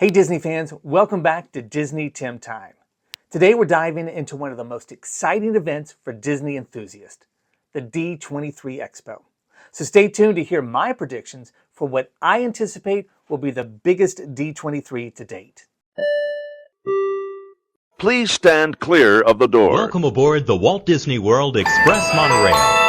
Hey Disney fans, welcome back to Disney Tim Time. Today we're diving into one of the most exciting events for Disney enthusiasts, the D23 Expo. So stay tuned to hear my predictions for what I anticipate will be the biggest D23 to date. Please stand clear of the door. Welcome aboard the Walt Disney World Express Monorail.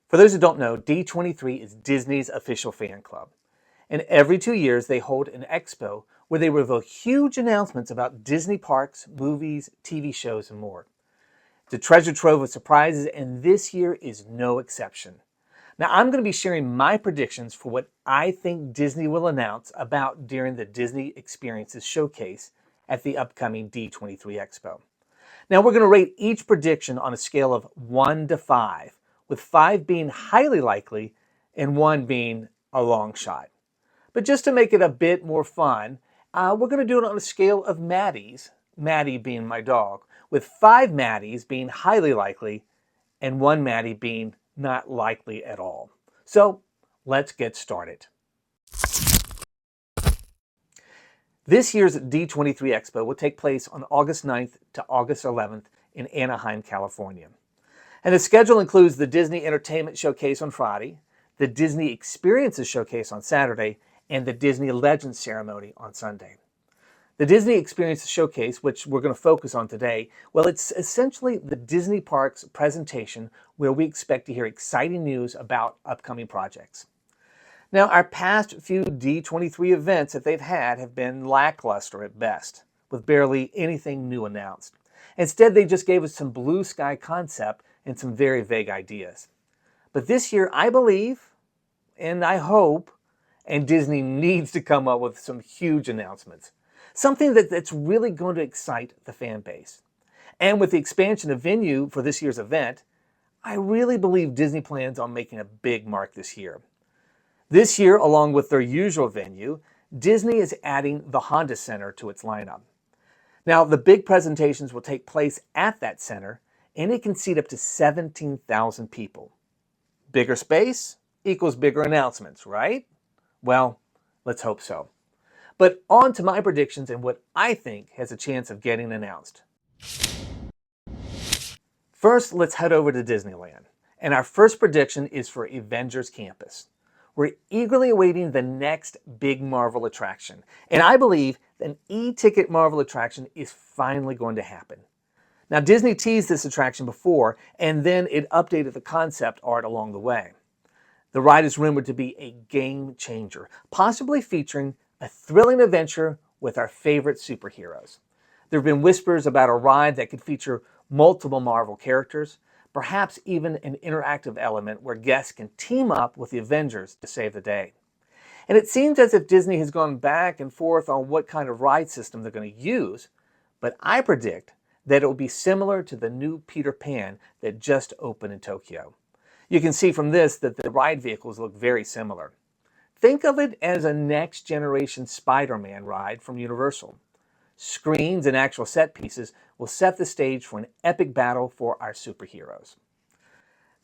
For those who don't know, D23 is Disney's official fan club. And every 2 years they hold an expo where they reveal huge announcements about Disney parks, movies, TV shows, and more. It's a treasure trove of surprises, and this year is no exception. Now, I'm going to be sharing my predictions for what I think Disney will announce about during the Disney Experiences Showcase at the upcoming D23 Expo. Now, we're going to rate each prediction on a scale of 1 to 5, with 5 being highly likely and 1 being a long shot. But just to make it a bit more fun, we're going to do it on a scale of Maddies, Maddie being my dog, with 5 Maddies being highly likely and 1 Maddie being not likely at all. So let's get started. This year's D23 Expo will take place on August 9th to August 11th in Anaheim, California. And the schedule includes the Disney Entertainment Showcase on Friday, the Disney Experiences Showcase on Saturday, and the Disney Legends Ceremony on Sunday. The Disney Experiences Showcase, which we're going to focus on today, well, it's essentially the Disney Parks presentation where we expect to hear exciting news about upcoming projects. Now, our past few D23 events that they've had have been lackluster at best, with barely anything new announced. Instead, they just gave us some blue sky concept and some very vague ideas. But this year, I believe, and I hope, and Disney needs to come up with some huge announcements. Something that's really going to excite the fan base. And with the expansion of venue for this year's event, I really believe Disney plans on making a big mark this year. This year, along with their usual venue, Disney is adding the Honda Center to its lineup. Now, the big presentations will take place at that center, and it can seat up to 17,000 people. Bigger space equals bigger announcements, right? Well, let's hope so. But on to my predictions and what I think has a chance of getting announced. First, let's head over to Disneyland. And our first prediction is for Avengers Campus. We're eagerly awaiting the next big Marvel attraction. And I believe an e-ticket Marvel attraction is finally going to happen. Now, Disney teased this attraction before, and then it updated the concept art along the way. The ride is rumored to be a game changer, possibly featuring a thrilling adventure with our favorite superheroes. There have been whispers about a ride that could feature multiple Marvel characters, perhaps even an interactive element where guests can team up with the Avengers to save the day. And it seems as if Disney has gone back and forth on what kind of ride system they're going to use, but I predict that it will be similar to the new Peter Pan that just opened in Tokyo. You can see from this that the ride vehicles look very similar. Think of it as a next-generation Spider-Man ride from Universal. Screens and actual set pieces will set the stage for an epic battle for our superheroes.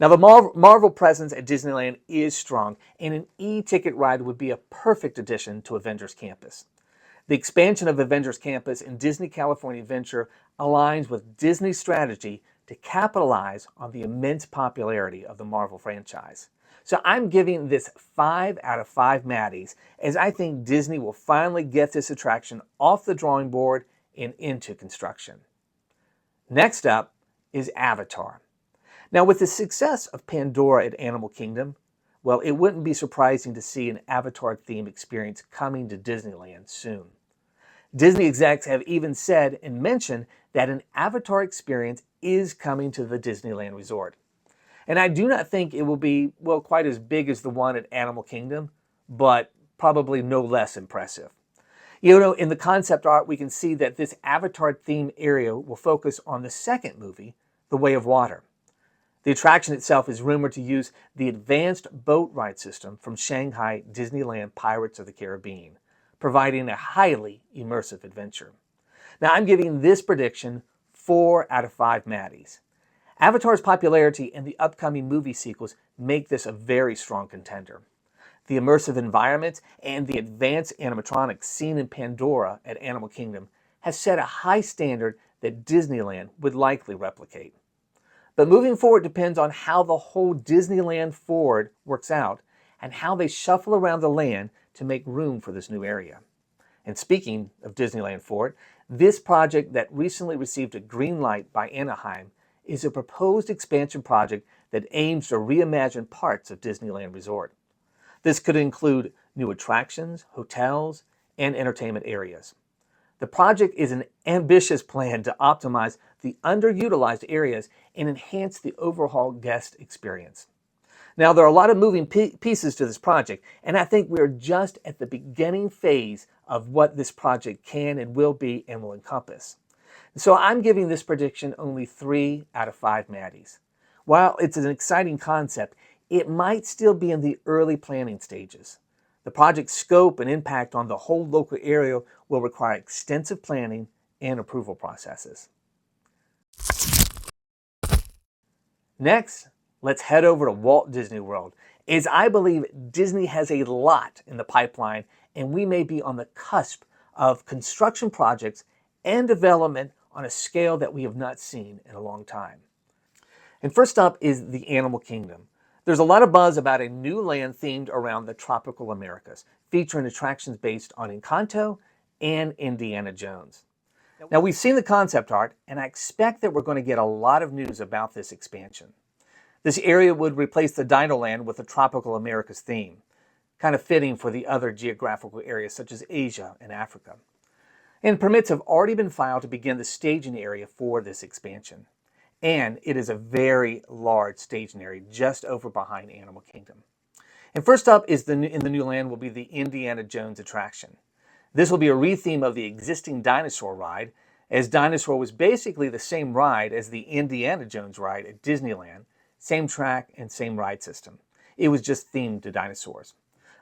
Now, the Marvel presence at Disneyland is strong, and an e-ticket ride would be a perfect addition to Avengers Campus. The expansion of Avengers Campus in Disney California Adventure aligns with Disney's strategy to capitalize on the immense popularity of the Marvel franchise. So I'm giving this 5 out of 5 Maddies, as I think Disney will finally get this attraction off the drawing board and into construction. Next up is Avatar. Now, with the success of Pandora at Animal Kingdom, well, it wouldn't be surprising to see an Avatar-themed experience coming to Disneyland soon. Disney execs have even said and mentioned that an Avatar experience is coming to the Disneyland Resort. And I do not think it will be, well, quite as big as the one at Animal Kingdom, but probably no less impressive. You know, in the concept art, we can see that this Avatar-themed area will focus on the second movie, The Way of Water. The attraction itself is rumored to use the advanced boat ride system from Shanghai Disneyland Pirates of the Caribbean, providing a highly immersive adventure. Now, I'm giving this prediction 4 out of 5 Maddies. Avatar's popularity and the upcoming movie sequels make this a very strong contender. The immersive environments and the advanced animatronics seen in Pandora at Animal Kingdom has set a high standard that Disneyland would likely replicate. But moving forward depends on how the whole Disneyland Forward works out and how they shuffle around the land to make room for this new area. And speaking of Disneyland Forward, this project that recently received a green light by Anaheim is a proposed expansion project that aims to reimagine parts of Disneyland Resort. This could include new attractions, hotels, and entertainment areas. The project is an ambitious plan to optimize the underutilized areas and enhance the overall guest experience. Now, there are a lot of moving pieces to this project, and I think we're just at the beginning phase of what this project can and will be and will encompass. So I'm giving this prediction only 3 out of 5 Maddies. While it's an exciting concept, it might still be in the early planning stages. The project's scope and impact on the whole local area will require extensive planning and approval processes. Next, let's head over to Walt Disney World, as I believe Disney has a lot in the pipeline and we may be on the cusp of construction projects and development on a scale that we have not seen in a long time. And first up is the Animal Kingdom. There's a lot of buzz about a new land themed around the tropical Americas, featuring attractions based on Encanto and Indiana Jones. Now, we've seen the concept art, and I expect that we're going to get a lot of news about this expansion. This area would replace the Dino Land with the tropical Americas theme, kind of fitting for the other geographical areas such as Asia and Africa. And permits have already been filed to begin the staging area for this expansion. And it is a very large staging area just over behind Animal Kingdom. And first up is in the new land will be the Indiana Jones attraction. This will be a retheme of the existing dinosaur ride, as Dinosaur was basically the same ride as the Indiana Jones ride at Disneyland, same track and same ride system. It was just themed to dinosaurs.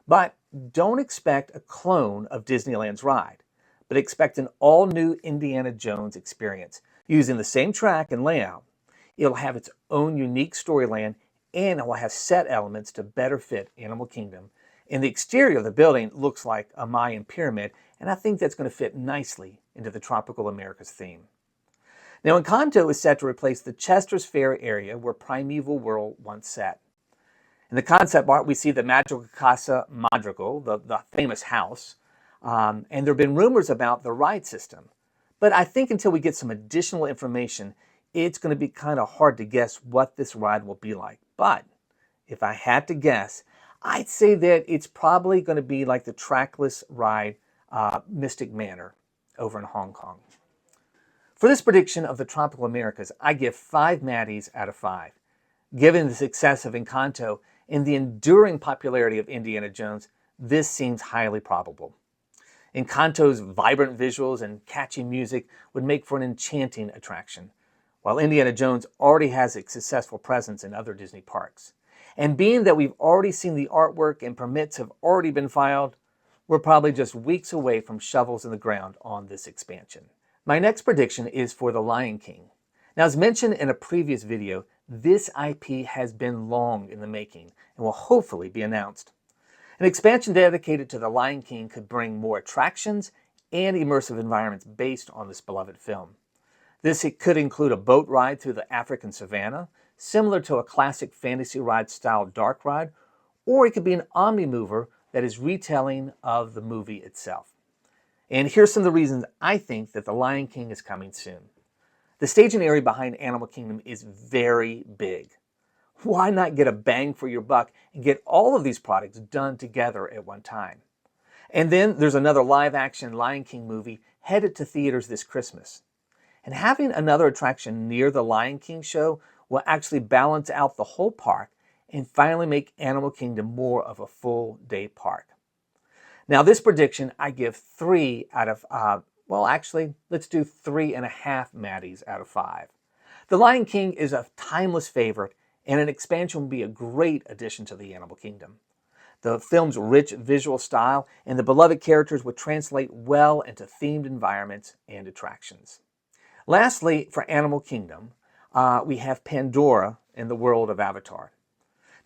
But don't expect a clone of Disneyland's ride, but expect an all-new Indiana Jones experience using the same track and layout. It'll have its own unique storyline, and it will have set elements to better fit Animal Kingdom. And the exterior of the building looks like a Mayan pyramid, and I think that's going to fit nicely into the Tropical Americas theme. Now, Encanto is set to replace the Chester's Fair area where Primeval World once sat. In the concept art, we see the Magical Casa Madrigal, the famous house, and there have been rumors about the ride system. But I think until we get some additional information, it's going to be kind of hard to guess what this ride will be like. But if I had to guess, I'd say that it's probably going to be like the trackless ride Mystic Manor over in Hong Kong. For this prediction of the Tropical Americas, I give 5 Maddies out of 5. Given the success of Encanto and the enduring popularity of Indiana Jones, this seems highly probable. Encanto's vibrant visuals and catchy music would make for an enchanting attraction, while Indiana Jones already has a successful presence in other Disney parks. And being that we've already seen the artwork and permits have already been filed, we're probably just weeks away from shovels in the ground on this expansion. My next prediction is for The Lion King. Now, as mentioned in a previous video, this IP has been long in the making and will hopefully be announced. An expansion dedicated to The Lion King could bring more attractions and immersive environments based on this beloved film. It could include a boat ride through the African savannah, similar to a classic fantasy ride style dark ride, or it could be an omni-mover that is retelling of the movie itself. And here's some of the reasons I think that The Lion King is coming soon. The staging area behind Animal Kingdom is very big. Why not get a bang for your buck and get all of these products done together at one time? And then there's another live-action Lion King movie headed to theaters this Christmas. And having another attraction near the Lion King show will actually balance out the whole park and finally make Animal Kingdom more of a full-day park. Now, this prediction I give 3 out of, let's do 3.5 Maddies out of 5. The Lion King is a timeless favorite, and an expansion will be a great addition to the Animal Kingdom. The film's rich visual style and the beloved characters would translate well into themed environments and attractions. Lastly, for Animal Kingdom, we have Pandora in the world of Avatar.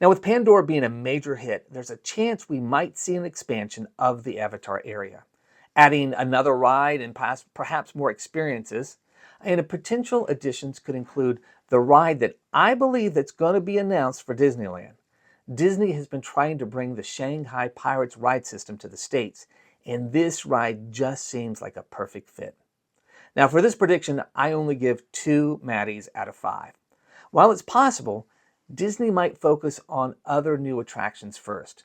Now, with Pandora being a major hit, there's a chance we might see an expansion of the Avatar area, adding another ride and perhaps more experiences. And potential additions could include the ride that I believe that's going to be announced for Disneyland. Disney has been trying to bring the Shanghai Pirates ride system to the States, and this ride just seems like a perfect fit. Now, for this prediction, I only give 2 Maddies out of 5. While it's possible, Disney might focus on other new attractions first.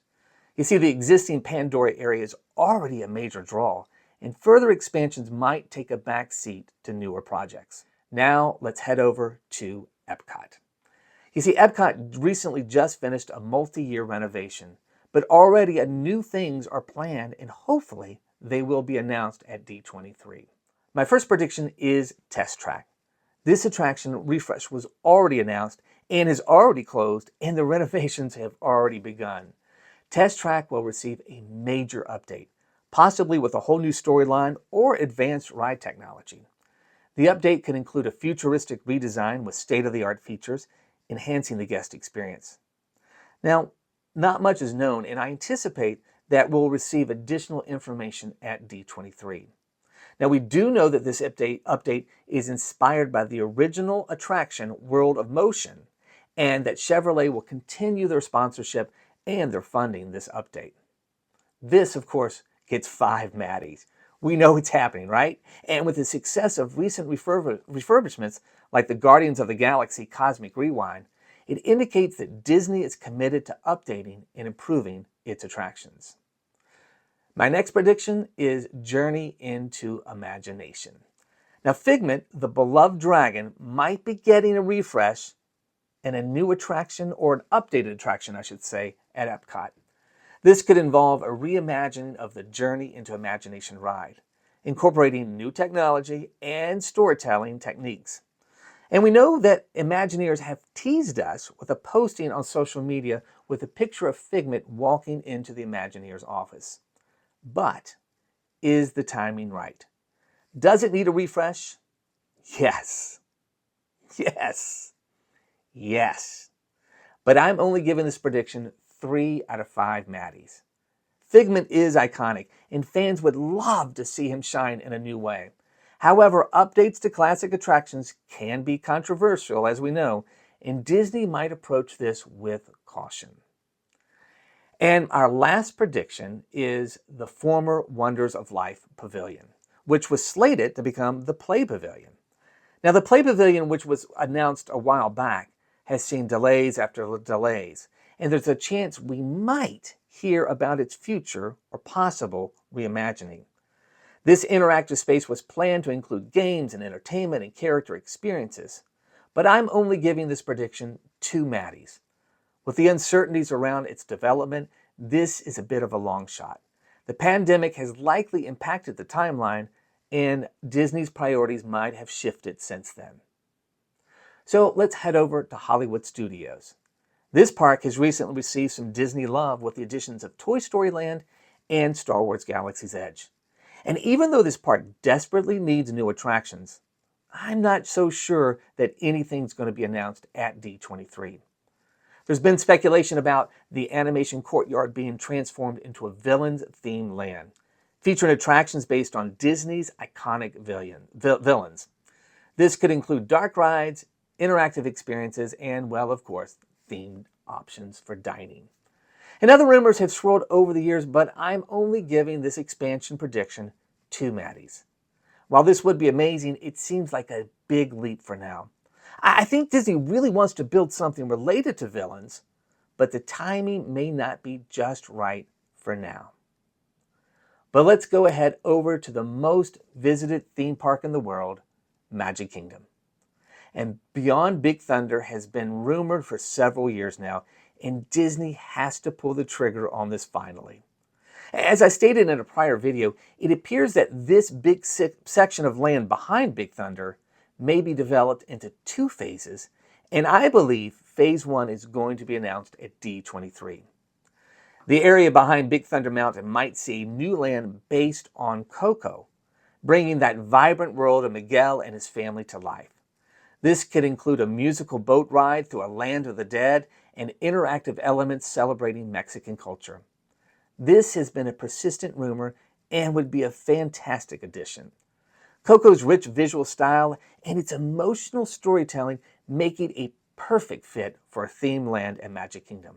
You see, the existing Pandora area is already a major draw, and further expansions might take a back seat to newer projects. Now, let's head over to Epcot. You see, Epcot recently just finished a multi-year renovation, but already new things are planned, and hopefully they will be announced at D23. My first prediction is Test Track. This attraction refresh was already announced and is already closed, and the renovations have already begun. Test Track will receive a major update, possibly with a whole new storyline or advanced ride technology. The update could include a futuristic redesign with state-of-the-art features, enhancing the guest experience. Now, not much is known, and I anticipate that we'll receive additional information at D23. Now, we do know that this update is inspired by the original attraction, World of Motion, and that Chevrolet will continue their sponsorship and their funding this update. This, of course, gets 5 Maddies. We know it's happening, right? And with the success of recent refurbishments like the Guardians of the Galaxy Cosmic Rewind, it indicates that Disney is committed to updating and improving its attractions. My next prediction is Journey into Imagination. Now, Figment, the beloved dragon, might be getting a refresh and a new attraction, or an updated attraction, I should say, at Epcot. This could involve a reimagining of the Journey into Imagination ride, incorporating new technology and storytelling techniques. And we know that Imagineers have teased us with a posting on social media with a picture of Figment walking into the Imagineer's office. But is the timing right? Does it need a refresh? Yes. Yes. Yes. But I'm only giving this prediction 3 out of 5 Maddies. Figment is iconic, and fans would love to see him shine in a new way. However, updates to classic attractions can be controversial, as we know, and Disney might approach this with caution. And our last prediction is the former Wonders of Life Pavilion, which was slated to become the Play Pavilion. Now, the Play Pavilion, which was announced a while back, has seen delays after delays, and there's a chance we might hear about its future or possible reimagining. This interactive space was planned to include games and entertainment and character experiences, but I'm only giving this prediction 2 Maddies. With the uncertainties around its development, this is a bit of a long shot. The pandemic has likely impacted the timeline, and Disney's priorities might have shifted since then. So let's head over to Hollywood Studios. This park has recently received some Disney love with the additions of Toy Story Land and Star Wars Galaxy's Edge. And even though this park desperately needs new attractions, I'm not so sure that anything's going to be announced at D23. There's been speculation about the animation courtyard being transformed into a villains-themed land, featuring attractions based on Disney's iconic villains. This could include dark rides, interactive experiences, and, well, of course, themed options for dining. And other rumors have swirled over the years, but I'm only giving this expansion prediction 2 Maddies. While this would be amazing, it seems like a big leap for now. I think Disney really wants to build something related to villains, but the timing may not be just right for now. But let's go ahead over to the most visited theme park in the world, Magic Kingdom. And Beyond Big Thunder has been rumored for several years now, and Disney has to pull the trigger on this finally. As I stated in a prior video, it appears that this big section of land behind Big Thunder may be developed into 2 phases, and I believe Phase 1 is going to be announced at D23. The area behind Big Thunder Mountain might see new land based on Coco, bringing that vibrant world of Miguel and his family to life. This could include a musical boat ride through a land of the dead and interactive elements celebrating Mexican culture. This has been a persistent rumor and would be a fantastic addition. Coco's rich visual style and its emotional storytelling make it a perfect fit for a themed land at Magic Kingdom.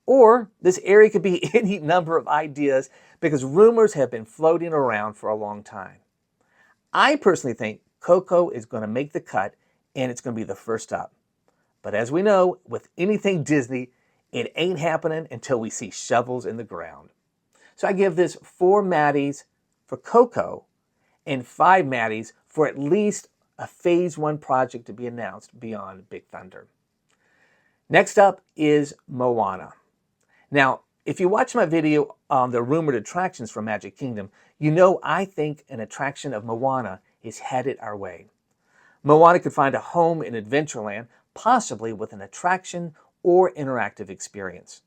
Or this area could be any number of ideas because rumors have been floating around for a long time. I personally think Coco is going to make the cut and it's going to be the first up. But as we know, with anything Disney, it ain't happening until we see shovels in the ground. So I give this 4 Maddies for Coco and 5 Maddies for at least a Phase 1 project to be announced beyond Big Thunder. Next up is Moana. Now, if you watch my video on the rumored attractions for Magic Kingdom, you know I think an attraction of Moana is headed our way. Moana could find a home in Adventureland, possibly with an attraction or interactive experience.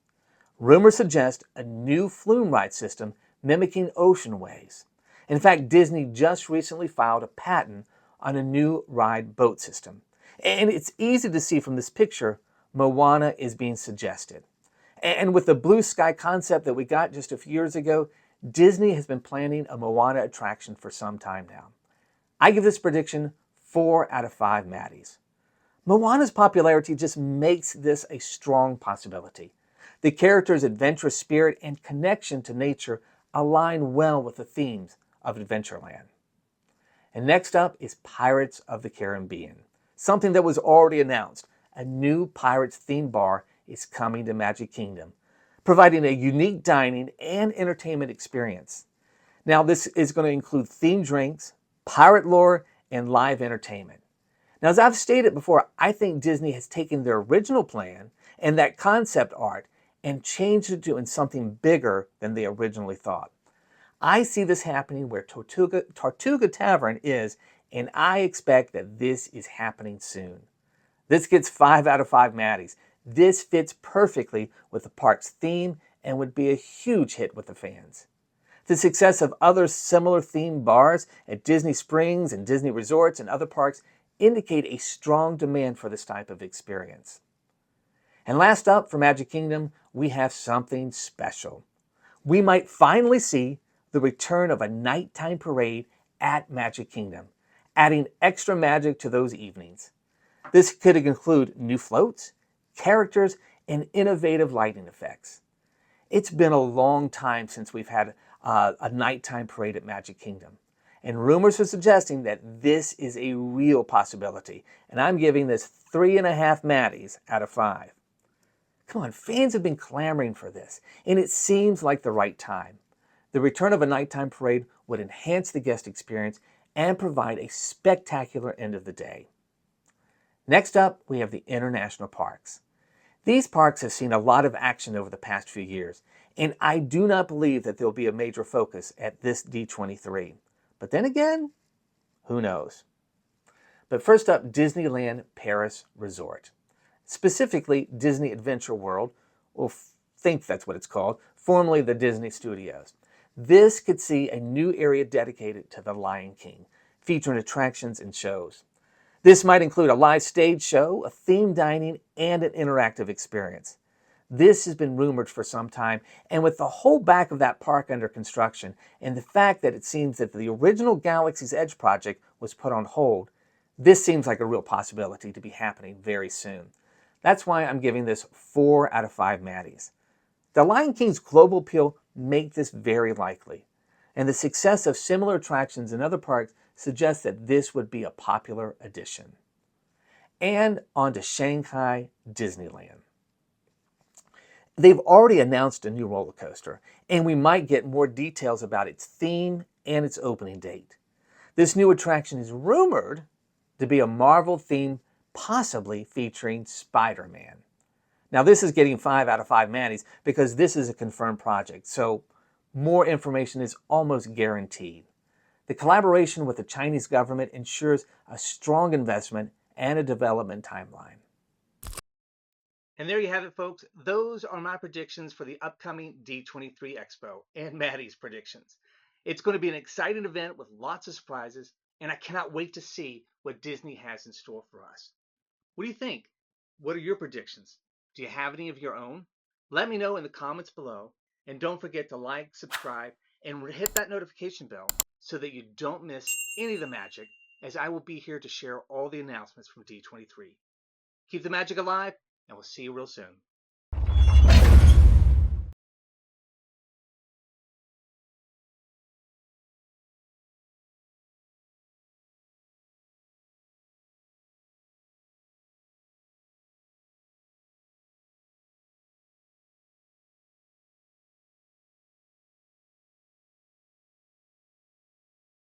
Rumors suggest a new flume ride system mimicking ocean waves. In fact, Disney just recently filed a patent on a new ride boat system. And it's easy to see from this picture, Moana is being suggested. And with the blue sky concept that we got just a few years ago, Disney has been planning a Moana attraction for some time now. I give this prediction 4 out of 5 Maddies. Moana's popularity just makes this a strong possibility. The character's adventurous spirit and connection to nature align well with the themes of Adventureland. And next up is Pirates of the Caribbean, something that was already announced. A new Pirates themed bar is coming to Magic Kingdom, providing a unique dining and entertainment experience. Now, this is going to include themed drinks, pirate lore, and live entertainment. Now, as I've stated before, I think Disney has taken their original plan and that concept art and changed it to something bigger than they originally thought. I see this happening where Tortuga Tavern is, and I expect that this is happening soon. This gets 5 out of 5 Maddies. This fits perfectly with the park's theme and would be a huge hit with the fans. The success of other similar themed bars at Disney Springs and Disney Resorts and other parks indicate a strong demand for this type of experience. And last up for Magic Kingdom, we have something special. We might finally see the return of a nighttime parade at Magic Kingdom, adding extra magic to those evenings. This could include new floats, characters, and innovative lighting effects. It's been a long time since we've had a nighttime parade at Magic Kingdom, and rumors are suggesting that this is a real possibility, and I'm giving this 3.5 Maddies out of 5. Come on, fans have been clamoring for this, and it seems like the right time. The return of a nighttime parade would enhance the guest experience and provide a spectacular end of the day. Next up, we have the international parks. These parks have seen a lot of action over the past few years, and I do not believe that there will be a major focus at this D23. But then again, who knows? But first up, Disneyland Paris Resort. Specifically, Disney Adventure World, or think that's what it's called, formerly the Disney Studios. This could see a new area dedicated to the Lion King, featuring attractions and shows. This might include a live stage show, a themed dining, and an interactive experience. This has been rumored for some time, and with the whole back of that park under construction, and the fact that it seems that the original Galaxy's Edge project was put on hold, this seems like a real possibility to be happening very soon. That's why I'm giving this 4 out of 5 Maddies. The Lion King's global appeal make this very likely, and the success of similar attractions in other parks suggests that this would be a popular addition. And on to Shanghai Disneyland. They've already announced a new roller coaster, and we might get more details about its theme and its opening date. This new attraction is rumored to be a Marvel theme, possibly featuring Spider-Man. Now, this is getting 5 out of 5 Maddies because this is a confirmed project, so more information is almost guaranteed. The collaboration with the Chinese government ensures a strong investment and a development timeline. And there you have it, folks. Those are my predictions for the upcoming D23 Expo and Maddie's predictions. It's going to be an exciting event with lots of surprises, and I cannot wait to see what Disney has in store for us. What do you think? What are your predictions? Do you have any of your own? Let me know in the comments below, and don't forget to like, subscribe, and hit that notification bell so that you don't miss any of the magic, as I will be here to share all the announcements from D23. Keep the magic alive, and we'll see you real soon.